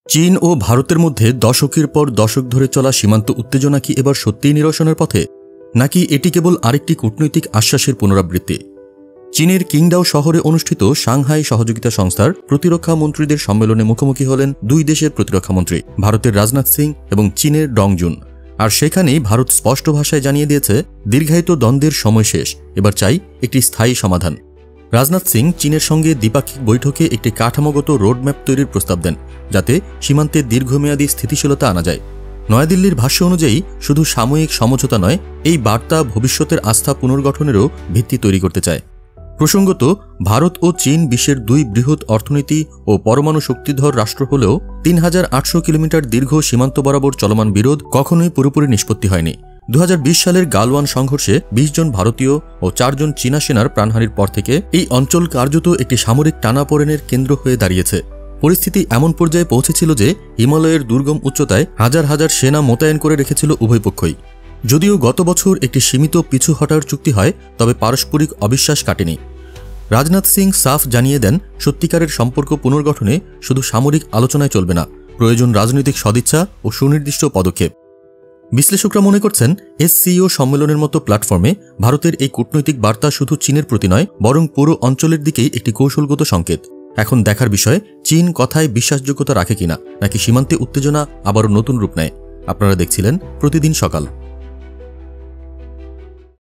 চীন ও ভারতের মধ্যে দশকের পর দশক ধরে চলা সীমান্ত উত্তেজনা কি এবার সত্যিই নিরসনের পথে, নাকি এটি কেবল আরেকটি কূটনৈতিক আশ্বাসের পুনরাবৃত্তি? চীনের কিংডাও শহরে অনুষ্ঠিত সাংহাই সহযোগিতা সংস্থার প্রতিরক্ষা মন্ত্রীদের সম্মেলনে মুখোমুখি হলেন দুই দেশের প্রতিরক্ষামন্ত্রী, ভারতের রাজনাথ সিং এবং চীনের ডং জুন। আর সেখানেই ভারত স্পষ্ট ভাষায় জানিয়ে দিয়েছে, দীর্ঘায়িত দ্বন্দ্বের সময় শেষ, এবার চাই একটি স্থায়ী সমাধান। রাজনাথ সিং চীনের সঙ্গে দ্বিপাক্ষিক বৈঠকে একটি কাঠামোগত রোডম্যাপ তৈরির প্রস্তাব দেন, যাতে সীমান্তে দীর্ঘমেয়াদী স্থিতিশীলতা আনা যায়। নয়াদিল্লির ভাষ্য অনুযায়ী শুধু সাময়িক সমঝোতা নয়, এই বার্তা ভবিষ্যতের আস্থা পুনর্গঠনেরও ভিত্তি তৈরি করতে চায়। প্রসঙ্গত, ভারত ও চীন বিশ্বের দুই বৃহৎ অর্থনীতি ও পরমাণু শক্তিধর রাষ্ট্র হলেও ৩,৮০০ কিলোমিটার দীর্ঘ সীমান্ত বরাবর চলমান বিরোধ কখনোই পুরোপুরি নিষ্পত্তি হয়নি। ২০২০ সালের গালওয়ান সংঘর্ষে ২০ জন ভারতীয় ও ৪ জন চীনা সেনার প্রাণহানির পর থেকে এই অঞ্চল কার্যত একটি সামরিক টানাপোড়েনের কেন্দ্র হয়ে দাঁড়িয়েছে। পরিস্থিতি এমন পর্যায়ে পৌঁছেছিল যে হিমালয়ের দুর্গম উচ্চতায় হাজার হাজার সেনা মোতায়েন করে রেখেছিল উভয় পক্ষই। যদিও গত বছর একটি সীমিত পিছু হটার চুক্তি হয়, তবে পারস্পরিক অবিশ্বাস কাটেনি। রাজনাথ সিং সাফ জানিয়ে দেন, সত্যিকারের সম্পর্ক পুনর্গঠনে শুধু সামরিক আলোচনায় চলবে না, প্রয়োজন রাজনৈতিক সদিচ্ছা ও সুনির্দিষ্ট পদক্ষেপ। বিশ্লেষকরা মনে করছেন, SCO সম্মেলনের মতো প্ল্যাটফর্মে ভারতের এই কূটনৈতিক বার্তা শুধু চীনের প্রতি নয়, বরং পুরো অঞ্চলের দিকেই একটি কৌশলগত সংকেত। এখন দেখার বিষয়, চীন কথায় বিশ্বাসযোগ্যতা রাখে কিনা, নাকি সীমান্তে উত্তেজনা আবারও নতুন রূপ নেয়। আপনারা দেখছিলেন প্রতিদিন সকাল।